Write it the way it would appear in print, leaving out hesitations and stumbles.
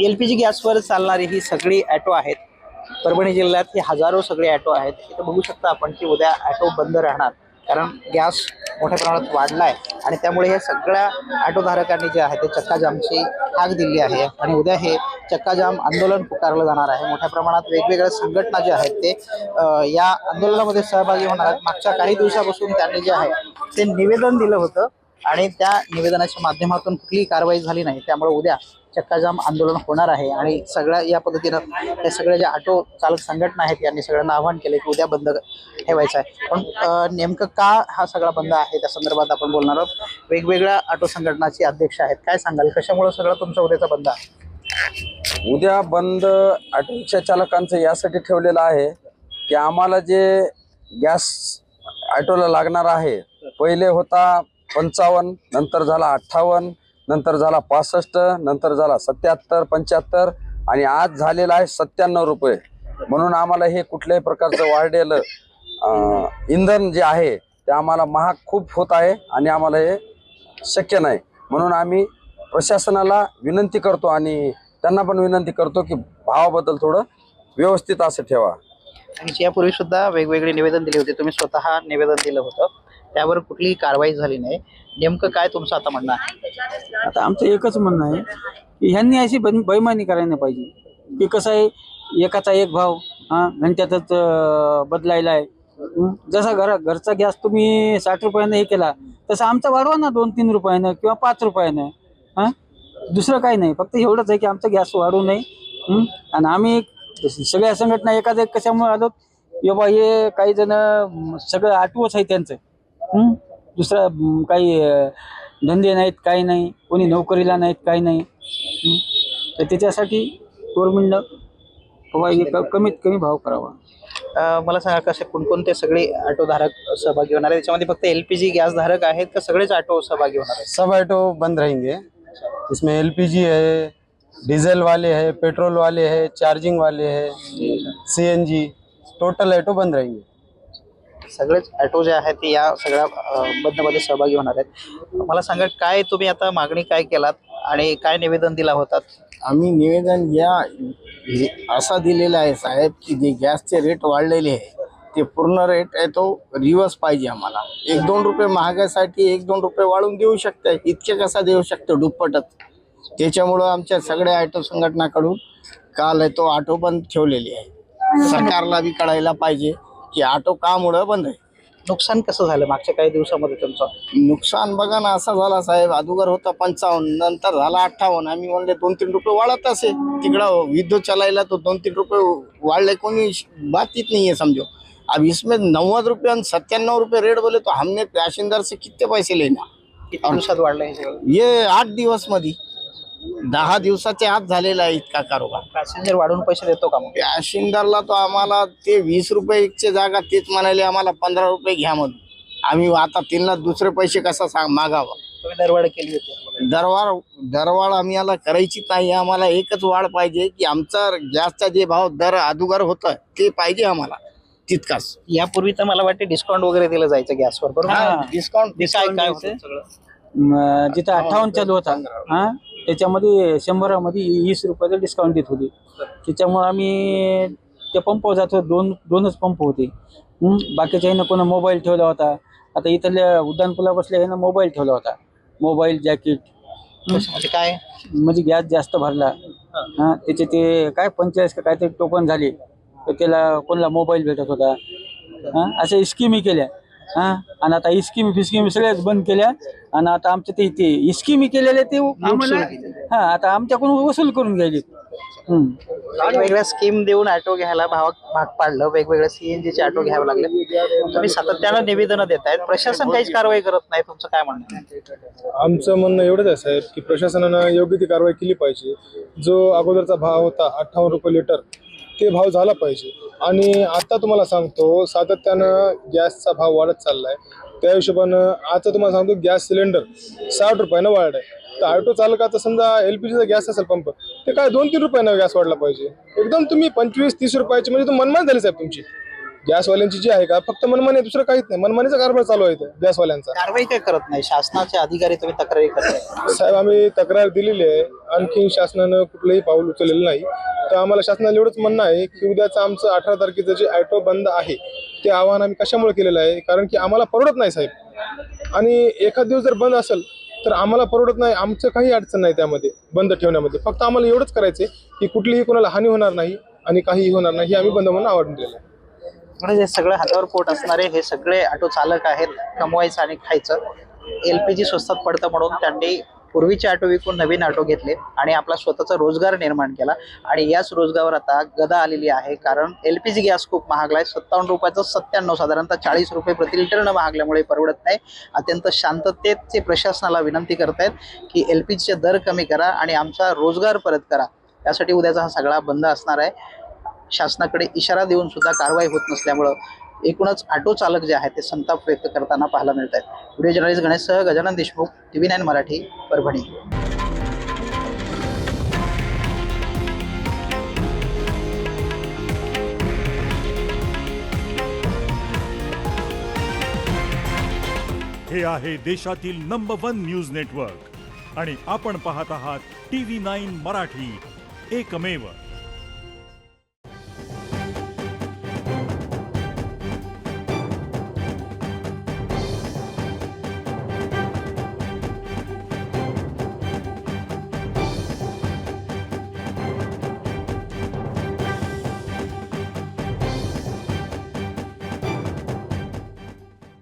LPG गॅसवर चालणारी ही सगळी ॲटो आहेत. परभणी जिल्ह्यात हे हजारो सगळे ॲटो आहेत. इथं बघू शकता आपण की उद्या ॲटो बंद राहणार, कारण गॅस मोठ्या प्रमाणात वाढला आहे आणि त्यामुळे हे सगळ्या ॲटोधारकांनी जे आहे ते चक्काजामची हाक दिली आहे आणि उद्या हे चक्काजाम आंदोलन पुकारलं जाणार आहे. मोठ्या प्रमाणात वेगवेगळ्या संघटना ज्या आहेत ते या आंदोलनामध्ये सहभागी होणार आहेत. मागच्या काही दिवसापासून त्यांनी जे आहे ते निवेदन दिलं होतं आणि त्या निवेदनाच्या माध्यमातून कुठलीही कारवाई झाली नाही. त्यामुळे उद्या चक्काजाम आंदोलन होणार आहे आणि सगळ्या या पद्धतीनं हे सगळे जे ऑटो चालक संघटना आहेत यांनी सगळ्यांना आवाहन केले की उद्या बंद ठेवायचं आहे. पण नेमकं का हा सगळा बंद आहे त्या संदर्भात आपण बोलणार आहोत. वेगवेगळ्या ऑटो संघटनाचे अध्यक्ष आहेत, काय सांगाल, कशामुळे सगळं तुमचा उद्याचा बंद आहे? उद्या बंद ऑटो रिक्षा चालकांचं यासाठी ठेवलेलं आहे की आम्हाला जे गॅस ऑटोला लागणार आहे, पहिले होता 55, नंतर झाला 58, नंतर झाला 65, नंतर झाला 77, 75 आणि आज झालेला आहे 97 रुपये. म्हणून आम्हाला हे कुठल्याही प्रकारचं वाढलेलं इंधन जे आहे ते आम्हाला महाग खूप होत आहे आणि आम्हाला हे शक्य नाही. म्हणून आम्ही प्रशासनाला विनंती करतो आणि त्यांना पण विनंती करतो की भावाबद्दल थोडं व्यवस्थित असं ठेवा. आणि यापूर्वी सुद्धा वेगवेगळे निवेदन दिले होते, तुम्ही स्वतः निवेदन दिलं होतं, त्यावर कुठलीही कारवाई झाली नाही. नेमकं काय तुमचं आता म्हणणं आहे? आता आमचं एकच म्हणणं आहे की ह्यांनी अशी बैमानी करायला नाही पाहिजे. की कसं आहे, एकाचा एक भाव घंट्यातच बदलायला आहे. जसा घरचा गॅस तुम्ही 60 रुपयानं हे केला, तसं आमचा वाढवा ना 2-3 रुपयानं किंवा 5 रुपयानं. दुसरं काही नाही, फक्त एवढंच आहे की आमचा गॅस वाढू नये. आणि आम्ही सगळ्या संघटना एखाद्या कशामुळे आलो, बाबा हे काही जण सगळं आठवच आहे त्यांचं. दुसरं काही धंदे नाहीत, काही नाही, कोणी नोकरीला नाहीत, काही नाही. तर त्याच्यासाठी गव्हर्नमेंटनं बाबा कमीत कमी भाव करावा. मला सांगा, कसे कोणकोणते सगळे ऑटोधारक सहभागी होणार आहे? त्याच्यामध्ये फक्त LPG गॅस धारक आहेत का सगळेच ऑटो सहभागी होणार आहेत? सब ऑटो बंद रहेंगे। इसमें LPG है, डीजल वाले है, पेट्रोल वाले है, चार्जिंग वाले है, CNG, टोटल ऑटो बंद रहेंगे। सगळेच ऑटो जे आहेत ते या सगळ्या बंदमध्ये सहभागी होणार आहेत. मला सांगा, काय तुम्ही आता मागणी काय केलात आणि काय निवेदन दिला होतात? आम्ही निवेदन असा दिलेला आहे साहेब की जे गॅसचे रेट वाढलेले आहे ते पूर्ण रेट आहे तो रिवर्स पाहिजे आम्हाला. 1-2 रुपये महागासाठी 1-2 रुपये वाढवून देऊ शकते, इतके कसा देऊ शकतो, दुप्पटच. त्याच्यामुळं आमच्या सगळ्या ऑटो संघटनाकडून काल आहे तो ऑटो बंद ठेवलेली आहे. सरकारला बी कळायला पाहिजे की ऑटो कामुळं बंद आहे. नुकसान कसं झालं मागच्या काही दिवसामध्ये तुमचं? नुकसान बघा ना, असा झाला साहेब, अगोदर होता 55, नंतर झाला 58. आम्ही म्हणले 2-3 रुपये वाढत असे, तिकडं विद्युत चालायला तो 2-3 रुपये वाढले, कोणी बातचीत नहीं है समझो. अब इसमें 90 रुपये और 97 रुपये रेट बोले तो हमने पैसेंजर से कितने पैसे लेना? किती दिवसात वाढलं हे सगळं? ये 8 दिवस मध्ये 10 दिवसाच्या आत झालेला आहे इतका कारोबार. पॅसेंजर वाढून पैसे देतो का मग? पॅसेंजरला तो आम्हाला ते 20 रुपये जागा तेच म्हणाले आम्हाला 15 रुपये घ्या म्हणून. आम्ही आता त्यांना दुसरे पैसे कसा मागावा? तुम्ही दरवाढ केली होती? दरवाढ आम्ही याला करायची नाही. आम्हाला एकच वाढ पाहिजे की आमचा गॅसचा जे भाव दर अगोदर होता ते पाहिजे आम्हाला तितकाच. यापूर्वी तर मला वाटते डिस्काउंट वगैरे दिलं जायचं गॅसवर, बरोबर? डिस्काउंट काय होतं सगळं? जिथं 58 चालू होता त्याच्यामध्ये 100मध्ये 20 रुपयाचं डिस्काउंट देत होते. त्याच्यामुळे आम्ही त्या पंपावर जातो, दोनच पंप होते. बाकीच्या ह्यानं कोणा मोबाईल ठेवला होता. आता इथल्या उड्डाणपुला बसल्या ह्यानं मोबाईल ठेवला होता, मोबाईल जॅकेट. म्हणजे काय? म्हणजे गॅस जास्त भरला, त्याचे ते काय 45 का काहीतरी टोकन झाले, तर त्याला कोणाला मोबाईल भेटत होता. अशा स्कीमी केल्या. आणि आता इस्कीमी सगळ्याच बंद केल्या. आणि आता आमच्या ते इस्कीमी केलेले ते आम्हाला आता आमच्याकडून वसूल करून घ्यायचे. वेगवेगळ्या स्कीम देऊन ऑटो घ्यायला भाग पाडलं, वेगवेगळ्या CNGचे ऑटो घ्यावे लागले. तुम्ही सातत्यानं निवेदनं देत आहेत, प्रशासन काहीच कारवाई करत नाही, तुमचं काय म्हणणं आहे? आमचं म्हणणं एवढंच आहे साहेब की प्रशासनानं योग्य ती कारवाई केली पाहिजे. जो अगोदरचा भाव होता 58 रुपये लिटर ते भाव झाला पाहिजे. आणि आता तुम्हाला सांगतो सातत्यानं गॅसचा भाव वाढत चालला आहे. त्या हिशोबानं आता तुम्हाला सांगतो गॅस सिलेंडर 60 रुपयानं वाढ आहे. तर ऑटो चालकाचा समजा LPGचा गॅस असेल पंप, ते काय 2-3 रुपयानं गॅस वाढला पाहिजे. एकदम तुम्ही 25-30 रुपयाची म्हणजे मनमानी झाली साहेब तुमची. गॅसवाल्यांची जी आहे का फक्त मनमानी, दुसरं काहीच नाही, मनमानीचा कारभार चालू आहे इथं गॅसवाल्यांचा. कारवाई काय करत नाही शासनाचे अधिकारी, तुम्ही तक्रारी करताय. साहेब आम्ही तक्रार दिलेली आहे, आणखी शासनानं कुठलंही पाऊल उचललेलं नाही. तर आम्हाला शासनाला एवढंच म्हणणं आहे की उद्याचं आमचं 18 तारखेचं जे ऑटो बंद आहे ते आवाहन आम्ही कशामुळे केलेलं आहे, कारण की आम्हाला परवडत नाही साहेब. आणि एखाद दिवस जर बंद असेल तर आम्हाला परवडत नाही, आमचं काही अडचण नाही त्यामध्ये बंद ठेवण्यामध्ये. फक्त आम्हाला एवढंच करायचंय की कुठलीही कोणाला हानी होणार नाही आणि काहीही होणार नाही, हे आम्ही बंद म्हणून आवाहन दिलेलं आहे. म्हणजे हे सगळं हातावर पोट असणारे हे सगळे ऑटो चालक आहेत, कमवायचं आणि खायचं. LPG स्वस्तात पडतं म्हणून त्यांनी पूर्वीचे ऑटो विकून नवीन ऑटो घेतले आणि आपला स्वतःचा रोजगार निर्माण केला. आणि याच रोजगारावर आता गदा आलेली आहे, कारण LPG गॅस खूप महागला आहे. 57 रुपयाचं 97, साधारणतः 40 रुपये प्रति लिटरनं महागल्यामुळे परवडत नाही. अत्यंत शांततेत ते प्रशासनाला विनंती करतायत की LPGचे दर कमी करा आणि आमचा रोजगार परत करा. त्यासाठी उद्याचा हा सगळा बंद असणार आहे. शासनाकडे इशारा देऊन सुद्धा कारवाई होत नसल्यामुळं एकूणच ऑटो चालक जे आहेत ते संताप व्यक्त करताना पाहायला मिळत आहेत. व्हिडिओ जर्नलिस्ट गणेशसह गजानन देशमुख, TV9 मराठी, परभणी. हे आहे देशातील नंबर 1 न्यूज नेटवर्क आणि आपण पाहत आहात TV9 मराठी, एकमेव.